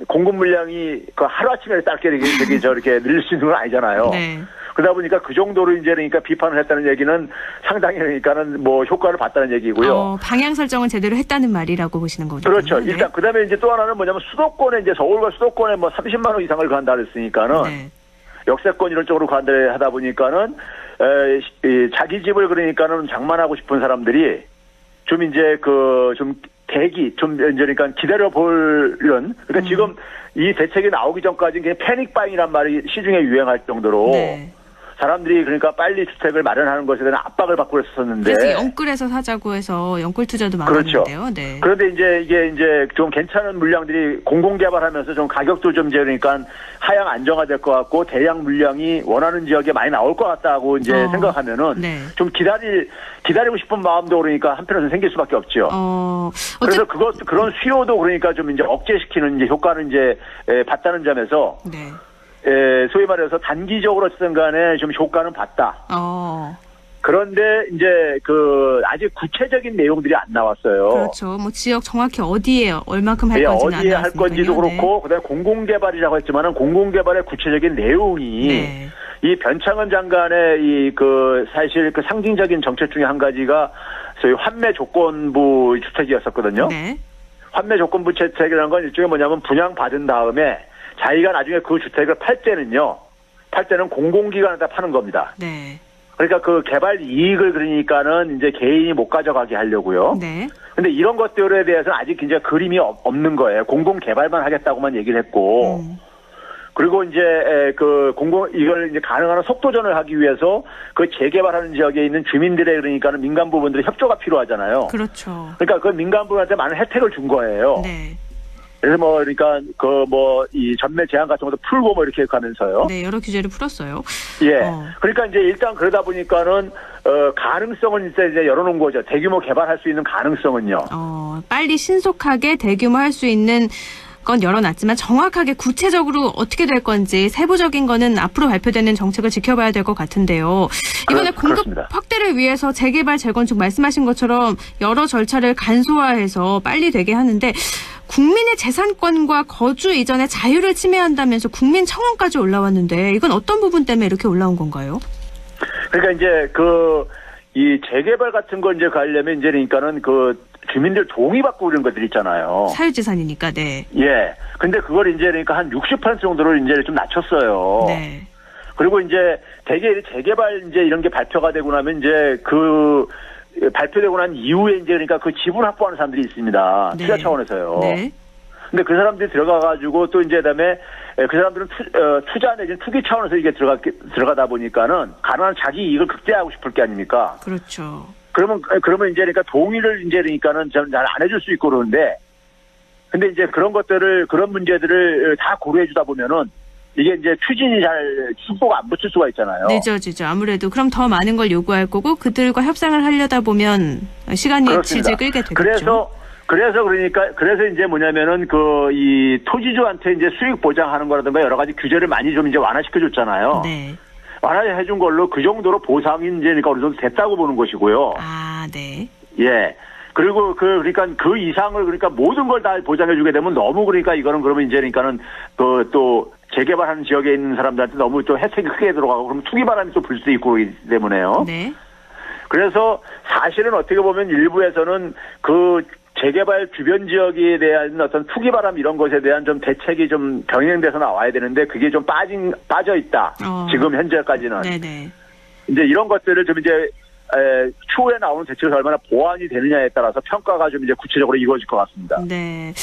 공급 물량이 그 하루아침에 짧게 저렇게 늘릴 수 있는 건 아니잖아요. 네. 그러다 보니까 그 정도로 이제 그러니까 비판을 했다는 얘기는 상당히 그러니까는 뭐 효과를 봤다는 얘기고요. 방향 설정은 제대로 했다는 말이라고 보시는 거죠. 그렇죠. 네. 일단 그다음에 이제 또 하나는 뭐냐면 수도권에 이제 서울과 수도권에 뭐 30만 원 이상을 간다 그랬으니까는 네. 역세권 이런 쪽으로 간다 하다 보니까는 자기 집을 그러니까는 장만하고 싶은 사람들이 좀 이제 좀 대기 좀 이제 그러니까 기다려 볼 이런 그러니까 지금 이 대책이 나오기 전까지는 그냥 패닉 바잉이란 말이 시중에 유행할 정도로 네. 사람들이 그러니까 빨리 주택을 마련하는 것에 대한 압박을 받고 그랬었는데 그래서 영끌에서 사자고 해서 영끌 투자도 그렇죠. 많았는데요. 네. 그런데 이제 이게 좀 괜찮은 물량들이 공공개발하면서 좀 가격도 좀 이제 그러니까 하향 안정화될 것 같고 대량 물량이 원하는 지역에 많이 나올 것 같다고 이제 생각하면은 네. 좀 기다리고 싶은 마음도 그러니까 한편에서 생길 수밖에 없죠. 그래서 그런 수요도 그러니까 좀 이제 억제시키는 이제 효과는 이제 봤다는 점에서 네. 소위 말해서 단기적으로 어쨌든 간에 좀 효과는 봤다. 그런데 이제 아직 구체적인 내용들이 안 나왔어요. 그렇죠. 뭐 지역 정확히 어디에 얼마큼 할 건지는 안 어디에 할 나왔으니까요. 건지도 그렇고 네. 그다음에 공공개발이라고 했지만은 공공개발의 구체적인 내용이 네. 이 변창흠 장관의 사실 상징적인 정책 중에 한 가지가 소위 환매 조건부 주택이었었거든요. 네. 환매 조건부 주택이라는 건 일종의 뭐냐면 분양받은 다음에 자기가 나중에 그 주택을 팔 때는 공공기관에다 파는 겁니다. 네. 그러니까 그 개발 이익을 그러니까는 이제 개인이 못 가져가게 하려고요. 네. 근데 이런 것들에 대해서는 아직 이제 그림이 없는 거예요. 공공 개발만 하겠다고만 얘기를 했고. 그리고 이제 이걸 이제 가능한 속도전을 하기 위해서 그 재개발하는 지역에 있는 주민들의 그러니까는 민간 부분들의 협조가 필요하잖아요. 그렇죠. 그러니까 그 민간 부분한테 많은 혜택을 준 거예요. 네. 그래서 그러니까 이 전매 제한 같은 것도 풀고 뭐 이렇게 가면서요. 네, 여러 규제를 풀었어요. 예. 그러니까 이제 일단 그러다 보니까는 가능성은 이제 열어놓은 거죠. 대규모 개발할 수 있는 가능성은요. 빨리 신속하게 대규모 할 수 있는 건 열어놨지만 정확하게 구체적으로 어떻게 될 건지 세부적인 거는 앞으로 발표되는 정책을 지켜봐야 될 것 같은데요. 이번에 공급 그렇습니다. 확대를 위해서 재개발, 재건축 말씀하신 것처럼 여러 절차를 간소화해서 빨리 되게 하는데 국민의 재산권과 거주 이전의 자유를 침해한다면서 국민청원까지 올라왔는데 이건 어떤 부분 때문에 이렇게 올라온 건가요? 그러니까 이제 이 재개발 같은 거 이제 가려면 이제 그러니까는 주민들 동의받고 이런 것들 있잖아요. 사유재산이니까, 네. 예. 근데 그걸 이제 그러니까 한 60% 정도로 이제 좀 낮췄어요. 네. 그리고 이제 대개 재개발 이제 이런 게 발표가 되고 나면 이제 발표되고 난 이후에 이제 그러니까 지분 확보하는 사람들이 있습니다. 네. 투자 차원에서요. 네. 근데 그 사람들이 들어가가지고 또 이제 그다음에 그 사람들은 투자 내지는 투기 차원에서 이게 들어가다 보니까는 가능한 자기 이익을 극대화하고 싶을 게 아닙니까? 그렇죠. 그러면 이제 그러니까 동의를 이제 그러니까는 잘 안 해줄 수 있고 그러는데 근데 이제 그런 문제들을 다 고려해주다 보면은 이게 이제 추진이 잘 속도가 안 붙을 수가 있잖아요. 늦어지죠. 아무래도 그럼 더 많은 걸 요구할 거고 그들과 협상을 하려다 보면 시간이 질질 끌게 되겠죠. 그래서 이제 뭐냐면은 이 토지주한테 이제 수익 보장하는 거라든가 여러 가지 규제를 많이 좀 이제 완화시켜줬잖아요. 네. 완화해준 걸로 그 정도로 보상이 이제 그러니까 어느 정도 됐다고 보는 것이고요. 아, 네. 예. 그리고 그러니까 그 이상을 그러니까 모든 걸 다 보장해주게 되면 너무 그러니까 이거는 그러면 이제 그러니까는 또 재개발하는 지역에 있는 사람들한테 너무 또 혜택이 크게 들어가고 그러면 투기 바람이 또 불 수 있고 그렇기 때문에요. 네. 그래서 사실은 어떻게 보면 일부에서는 재개발 주변 지역에 대한 어떤 투기 바람 이런 것에 대한 좀 대책이 좀 병행돼서 나와야 되는데 그게 좀 빠져 있다. 지금 현재까지는. 네네. 이제 이런 것들을 좀 이제 추후에 나오는 대책이 얼마나 보완이 되느냐에 따라서 평가가 좀 이제 구체적으로 이루어질 것 같습니다. 네.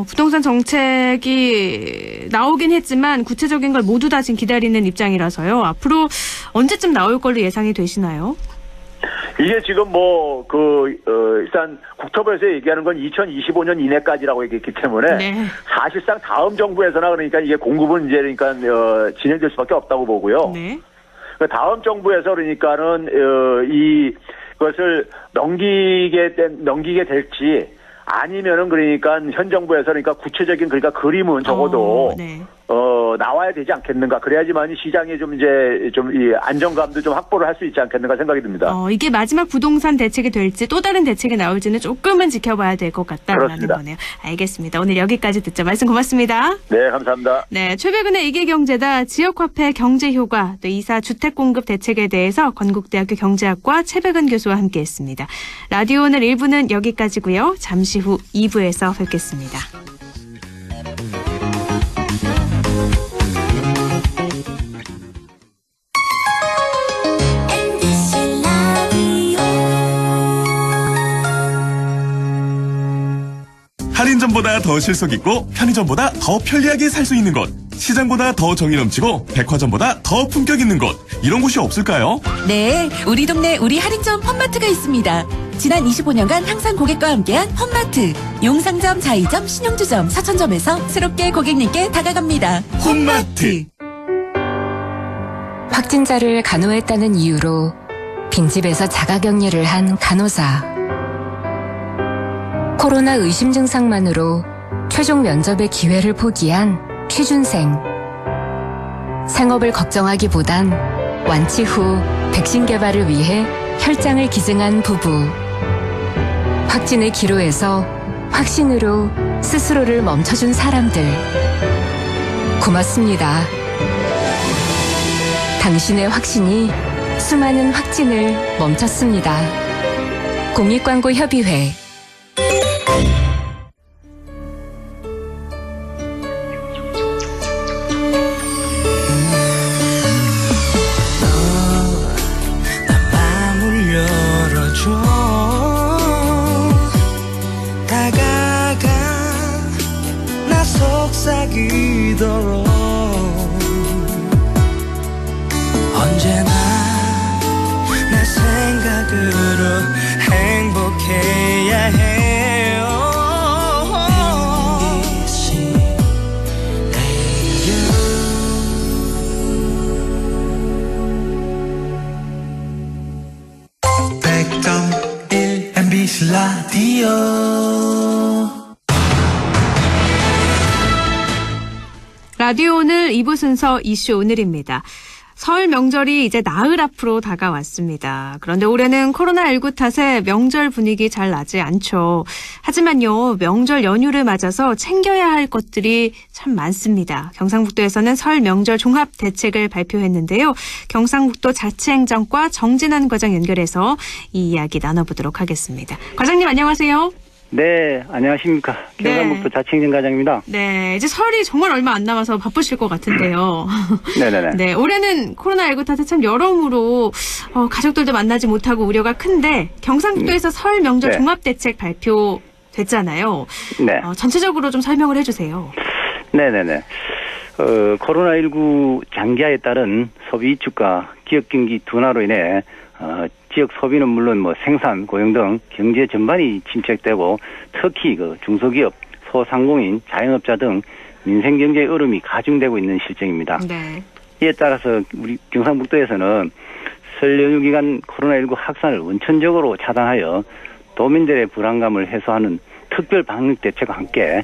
부동산 정책이 나오긴 했지만 구체적인 걸 모두 다 지금 기다리는 입장이라서요. 앞으로 언제쯤 나올 걸로 예상이 되시나요? 이게 지금 일단 국토부에서 얘기하는 건 2025년 이내까지라고 얘기했기 때문에 네. 사실상 다음 정부에서나 그러니까 이게 공급은 이제 그러니까 진행될 수밖에 없다고 보고요. 네. 다음 정부에서 그러니까는 이것을 넘기게 될지 아니면은 그러니까 현 정부에서 그러니까 구체적인 그러니까 그림은 적어도 네. 나와야 되지 않겠는가. 그래야지만 시장에 좀 이 안정감도 좀 확보를 할 수 있지 않겠는가 생각이 듭니다. 이게 마지막 부동산 대책이 될지 또 다른 대책이 나올지는 조금은 지켜봐야 될 것 같다라는 그렇습니다. 거네요. 알겠습니다. 오늘 여기까지 듣죠. 말씀 고맙습니다. 네, 감사합니다. 네, 최백은의 이계경제다 지역화폐 경제효과 또 이사 주택공급 대책에 대해서 건국대학교 경제학과 최백은 교수와 함께했습니다. 라디오 오늘 1부는 여기까지고요. 잠시 후 2부에서 뵙겠습니다. 할인점보다 더 실속 있고 편의점보다 더 편리하게 살 수 있는 곳, 시장보다 더 정이 넘치고 백화점보다 더 품격 있는 곳, 이런 곳이 없을까요? 네, 우리 동네 우리 할인점 펀마트가 있습니다. 지난 25년간 항상 고객과 함께한 펀마트. 용상점, 자이점, 신용주점, 사천점에서 새롭게 고객님께 다가갑니다. 펀마트. 확진자를 간호했다는 이유로 빈집에서 자가격리를 한 간호사. 코로나 의심 증상만으로 최종 면접의 기회를 포기한 취준생. 생업을 걱정하기보단 완치 후 백신 개발을 위해 혈장을 기증한 부부. 확진의 기로에서 확신으로 스스로를 멈춰준 사람들. 고맙습니다. 당신의 확신이 수많은 확진을 멈췄습니다. 공익광고협의회. 언제나 내 생각으로 행복해야 해요. MBC 라디오. 라디오 오늘 2부 순서 이슈 오늘입니다. 설 명절이 이제 나흘 앞으로 다가왔습니다. 그런데 올해는 코로나19 탓에 명절 분위기 잘 나지 않죠. 하지만요, 명절 연휴를 맞아서 챙겨야 할 것들이 참 많습니다. 경상북도에서는 설 명절 종합 대책을 발표했는데요. 경상북도 자치행정과 정진환 과장 연결해서 이 이야기 나눠보도록 하겠습니다. 과장님 안녕하세요. 네, 안녕하십니까. 경상북도 자치행정 과장입니다. 네, 이제 설이 정말 얼마 안 남아서 바쁘실 것 같은데요. 네네네. 네, 올해는 코로나19 탓에 참 여러모로 가족들도 만나지 못하고 우려가 큰데 경상북도에서 설 명절 네. 종합대책 발표됐잖아요. 네. 전체적으로 좀 설명을 해주세요. 네네네. 코로나19 장기화에 따른 소비 위축과 지역 경기 둔화로 인해 지역 소비는 물론 뭐 생산, 고용 등 경제 전반이 침체되고 특히 그 중소기업, 소상공인, 자영업자 등 민생 경제의 어려움이 가중되고 있는 실정입니다. 네. 이에 따라서 우리 경상북도에서는 설 연휴 기간 코로나19 확산을 원천적으로 차단하여 도민들의 불안감을 해소하는 특별 방역 대책과 함께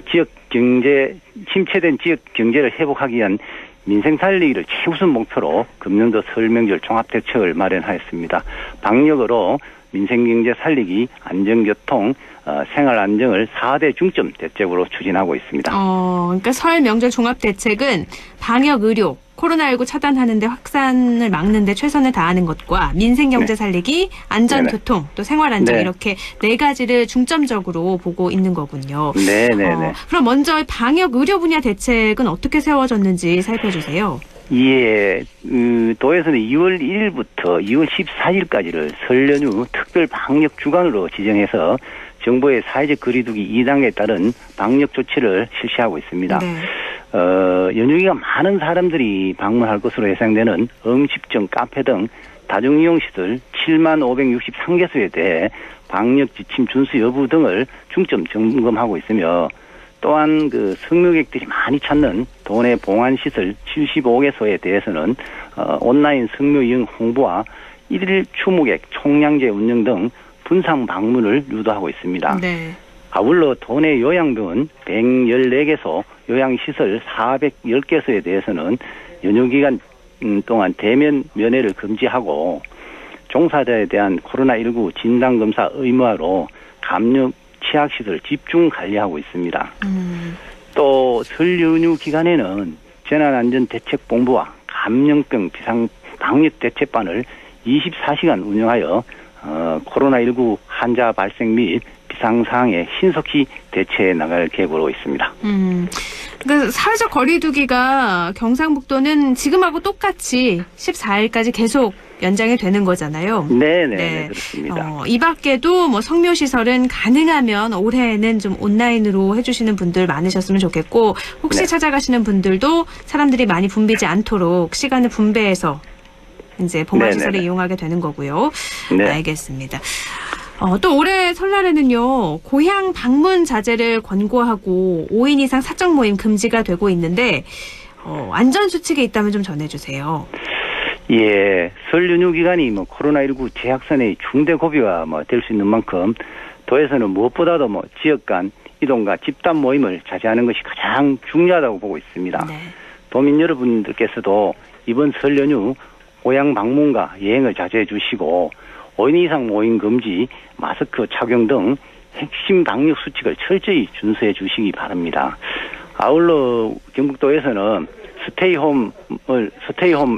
지역 경제 침체된 지역 경제를 회복하기 위한 민생 살리기를 최우선 목표로 금년도 설 명절 종합대책을 마련하였습니다. 방역으로 민생 경제 살리기, 안전교통, 생활 안정을 4대 중점 대책으로 추진하고 있습니다. 그러니까 설 명절 종합대책은 방역, 의료, 코로나19 차단하는데 확산을 막는데 최선을 다하는 것과 민생 경제 살리기, 안전교통, 또 생활 안정 네. 이렇게 네 가지를 중점적으로 보고 있는 거군요. 네네네. 그럼 먼저 방역, 의료 분야 대책은 어떻게 세워졌는지 살펴주세요. 예, 도에서는 2월 1일부터 2월 14일까지를 설 연휴 특별 방역 주간으로 지정해서 정부의 사회적 거리두기 2단계에 따른 방역 조치를 실시하고 있습니다. 네. 연휴기가 많은 사람들이 방문할 것으로 예상되는 음식점, 카페 등 다중이용시설 7만 563개소에 대해 방역 지침 준수 여부 등을 중점 점검하고 있으며 또한 그 승무객들이 많이 찾는 도내 봉안시설 75개소에 대해서는 온라인 승무 이용 홍보와 일일 추모객 총량제 운영 등 분산 방문을 유도하고 있습니다. 네. 아울러 도내 요양병원 114개소, 요양시설 410개소에 대해서는 연휴기간 동안 대면 면회를 금지하고 종사자에 대한 코로나19 진단검사 의무화로 감염 취약시설 집중 관리하고 있습니다. 또 설 연휴 기간에는 재난안전대책본부와 감염병 비상방역대책반을 24시간 운영하여 코로나19 환자 발생 및 비상사항에 신속히 대처해 나갈 계획으로 있습니다. 그러니까 사회적 거리두기가 경상북도는 지금하고 똑같이 14일까지 계속 연장이 되는 거잖아요. 네, 그렇습니다. 이 밖에도 뭐 성묘시설은 가능하면 올해에는 좀 온라인으로 해주시는 분들 많으셨으면 좋겠고 혹시 찾아가시는 분들도 사람들이 많이 붐비지 않도록 시간을 분배해서 이제 봉화시설을 이용하게 되는 거고요. 네. 알겠습니다. 또 올해 설날에는요, 고향 방문 자제를 권고하고 5인 이상 사적 모임 금지가 되고 있는데, 안전수칙이 있다면 좀 전해주세요. 예, 설 연휴 기간이 코로나19 재확산의 중대 고비가 될 수 있는 만큼, 도에서는 무엇보다도 지역 간 이동과 집단 모임을 자제하는 것이 가장 중요하다고 보고 있습니다. 네. 도민 여러분들께서도 이번 설 연휴 고향 방문과 여행을 자제해 주시고, 5인 이상 모임 금지, 마스크 착용 등 핵심 방역 수칙을 철저히 준수해 주시기 바랍니다. 아울러 경북도에서는 스테이홈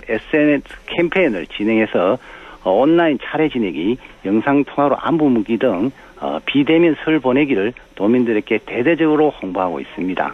SNS 캠페인을 진행해서 온라인 차례 지내기, 영상통화로 안부 묻기 등 비대면 설 보내기를 도민들에게 대대적으로 홍보하고 있습니다.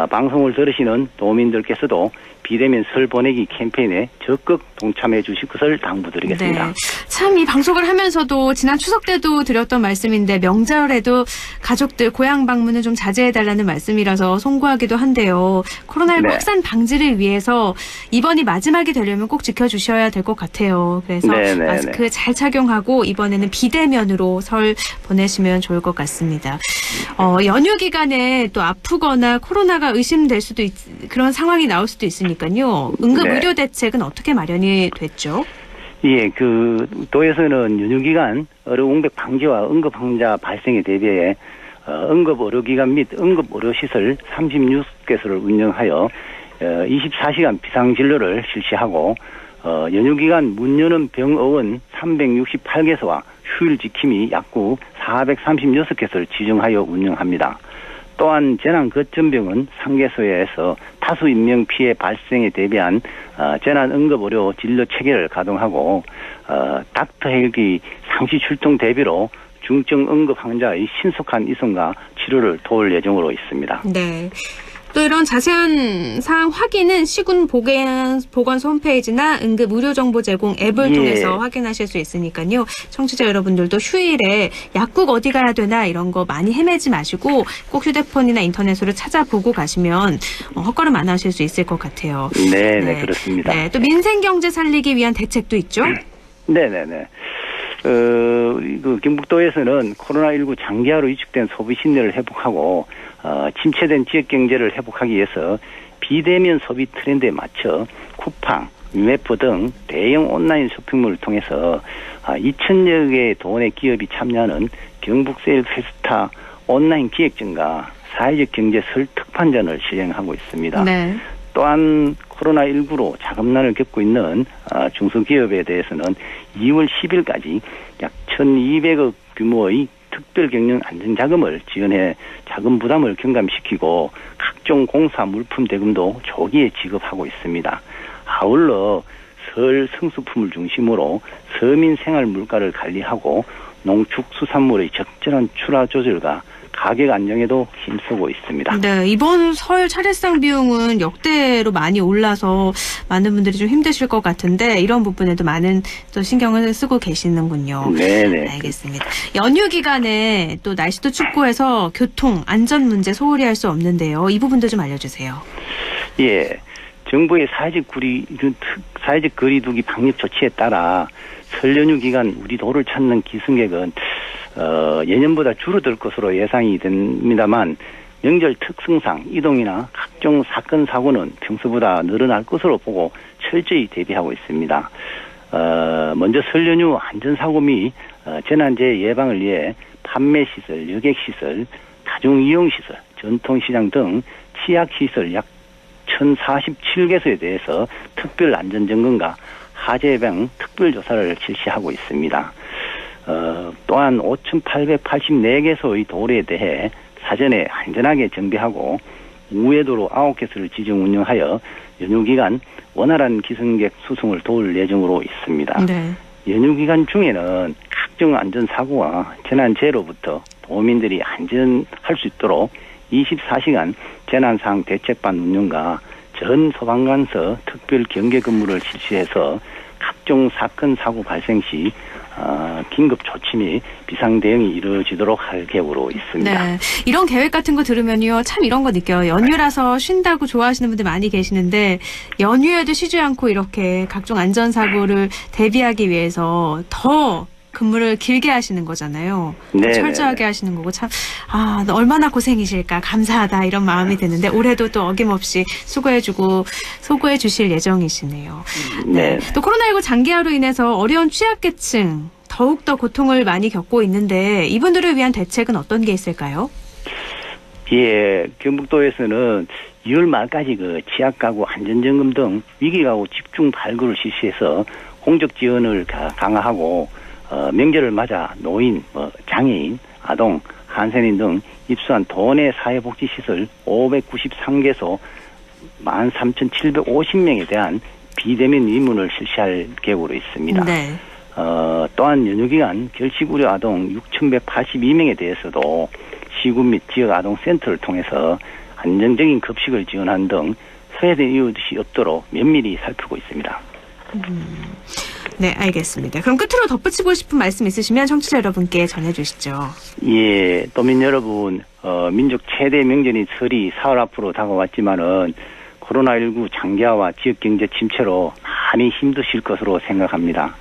방송을 들으시는 도민들께서도 비대면 설 보내기 캠페인에 적극 동참해 주실 것을 당부드리겠습니다. 네. 참 이 방송을 하면서도 지난 추석 때도 드렸던 말씀인데 명절에도 가족들 고향 방문을 좀 자제해달라는 말씀이라서 송구하기도 한데요. 코로나19 확산 방지를 위해서 이번이 마지막이 되려면 꼭 지켜주셔야 될 것 같아요. 그래서 마스크 잘 착용하고 이번에는 비대면으로 설 보내시면 좋을 것 같습니다. 연휴 기간에 또 아프거나 코로나가 의심될 수도 그런 상황이 나올 수도 있으니까요. 응급 의료 대책은 어떻게 마련이 됐죠? 예, 도에서는 연휴 기간 의료공백 방지와 응급 환자 발생에 대비해 응급 의료기관 및 응급 의료시설 36개소를 운영하여 24시간 비상진료를 실시하고 연휴 기간 문 여는 병의원 368개소와 휴일 지킴이 약국 436개소를 지정하여 운영합니다. 또한 재난거점병원 3개소에서 타수 인명 피해 발생에 대비한 재난응급의료 진료 체계를 가동하고 닥터 헬기 상시 출동 대비로 중증 응급 환자의 신속한 이송과 치료를 도울 예정으로 있습니다. 네. 또 이런 자세한 사항 확인은 시군 보건소 홈페이지나 응급 의료 정보 제공 앱을 통해서 확인하실 수 있으니까요. 청취자 여러분들도 휴일에 약국 어디 가야 되나 이런 거 많이 헤매지 마시고 꼭 휴대폰이나 인터넷으로 찾아보고 가시면 헛걸음 안 하실 수 있을 것 같아요. 네, 그렇습니다. 네, 또 민생 경제 살리기 위한 대책도 있죠? 네네네. 경북도에서는 코로나19 장기화로 위축된 소비 신뢰를 회복하고 침체된 지역 경제를 회복하기 위해서 비대면 소비 트렌드에 맞춰 쿠팡, 유메프 등 대형 온라인 쇼핑몰을 통해서 2,000여 개의 도내 기업이 참여하는 경북 세일 페스타 온라인 기획전과 사회적 경제 설 특판전을 실행하고 있습니다. 네. 또한 코로나19로 자금난을 겪고 있는 중소기업에 대해서는 2월 10일까지 약 1,200억 규모의 특별 경영 안전자금을 지원해 자금 부담을 경감시키고 각종 공사 물품 대금도 조기에 지급하고 있습니다. 아울러 설 성수품을 중심으로 서민 생활 물가를 관리하고 농축수산물의 적절한 출하 조절과 가격 안정에도 힘쓰고 있습니다. 네, 이번 설 차례상 비용은 역대로 많이 올라서 많은 분들이 좀 힘드실 것 같은데 이런 부분에도 많은 또 신경을 쓰고 계시는군요. 네네. 알겠습니다. 연휴 기간에 또 날씨도 춥고 해서 교통, 안전 문제 소홀히 할 수 없는데요. 이 부분도 좀 알려주세요. 예, 정부의 사회적 거리두기 방역 조치에 따라 설 연휴 기간 우리 도를 찾는 기승객은 예년보다 줄어들 것으로 예상이 됩니다만 명절 특성상 이동이나 각종 사건 사고는 평소보다 늘어날 것으로 보고 철저히 대비하고 있습니다. 먼저 설 연휴 안전사고 및 재난재해 예방을 위해 판매시설, 여객시설, 다중이용시설, 전통시장 등 취약시설 약 1047개소에 대해서 특별 안전점검과 화재 예방 특별조사를 실시하고 있습니다. 또한 5,884개소의 도로에 대해 사전에 안전하게 정비하고 우회도로 9개소를 지정 운영하여 연휴 기간 원활한 기승객 수송을 도울 예정으로 있습니다. 네. 연휴 기간 중에는 각종 안전사고와 재난재해로부터 도민들이 안전할 수 있도록 24시간 재난상황 대책반 운영과 전 소방관서 특별 경계 근무를 실시해서 각종 사건 사고 발생 시 긴급 조치 및 비상 대응이 이루어지도록 할 계획으로 있습니다. 네. 이런 계획 같은 거 들으면요. 참 이런 거 느껴요. 연휴라서 쉰다고 좋아하시는 분들 많이 계시는데 연휴에도 쉬지 않고 이렇게 각종 안전사고를 대비하기 위해서 더 근무를 길게 하시는 거잖아요. 네, 철저하게 하시는 거고 참 얼마나 고생이실까 감사하다 이런 마음이 드는데 올해도 또 어김없이 수고해 주실 예정이시네요. 네. 또 코로나19 장기화로 인해서 어려운 취약계층 더욱더 고통을 많이 겪고 있는데 이분들을 위한 대책은 어떤 게 있을까요? 예, 경북도에서는 2월 말까지 취약가구 안전점검 등 위기가구 집중 발굴을 실시해서 공적 지원을 강화하고 명절을 맞아 노인, 장애인, 아동, 한센인 등 입소한 도내 사회복지시설 593개소 13,750명에 대한 비대면 입문을 실시할 계획으로 있습니다. 네. 또한 연휴기간 결식 우려 아동 6,182명에 대해서도 시군 및 지역 아동센터를 통해서 안정적인 급식을 지원하는 등 소외된 이웃이 없도록 면밀히 살피고 있습니다. 네, 알겠습니다. 그럼 끝으로 덧붙이고 싶은 말씀 있으시면 청취자 여러분께 전해주시죠. 예, 도민 여러분, 민족 최대 명절인 설이 사흘 앞으로 다가왔지만은 코로나19 장기화와 지역경제 침체로 많이 힘드실 것으로 생각합니다.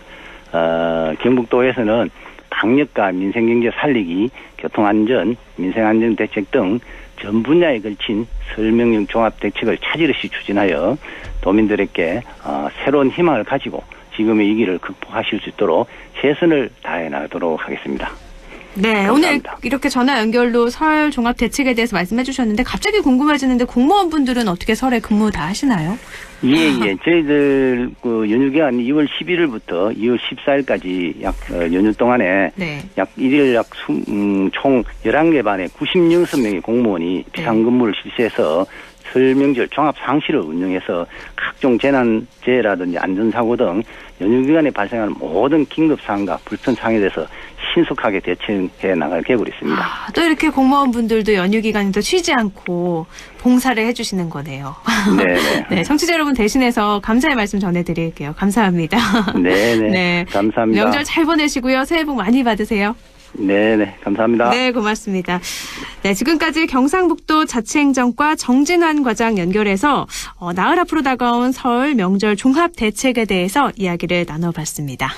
경북도에서는 방역과 민생경제 살리기, 교통안전, 민생안전대책 등 전 분야에 걸친 설 명절 종합대책을 차질없이 추진하여 도민들에게 새로운 희망을 가지고 지금의 위기를 극복하실 수 있도록 최선을 다해 나가도록 하겠습니다. 네, 감사합니다. 오늘 이렇게 전화 연결로 설 종합 대책에 대해서 말씀해 주셨는데 갑자기 궁금해지는데 공무원분들은 어떻게 설에 근무 다 하시나요? 예. 저희들 연휴 기간 2월 11일부터 2월 14일까지 약 연휴 동안에 네. 약 1일 총 11개 반에 96명의 공무원이 비상근무를 실시해서 설 명절 종합 상시를 운영해서 각종 재난재해라든지 안전사고 등 연휴 기간에 발생하는 모든 긴급 사항과 불편 사항에 대해서 신속하게 대처해 나갈 계획으로 있습니다. 또 이렇게 공무원분들도 연휴 기간에도 쉬지 않고 봉사를 해주시는 거네요. 네네. 네, 청취자 여러분 대신해서 감사의 말씀 전해드릴게요. 감사합니다. 네네. 네, 감사합니다. 명절 잘 보내시고요. 새해 복 많이 받으세요. 네네. 감사합니다. 네, 고맙습니다. 네, 지금까지 경상북도 자치행정과 정진환 과장 연결해서 나흘 앞으로 다가온 설 명절 종합 대책에 대해서 이야기를 나눠봤습니다.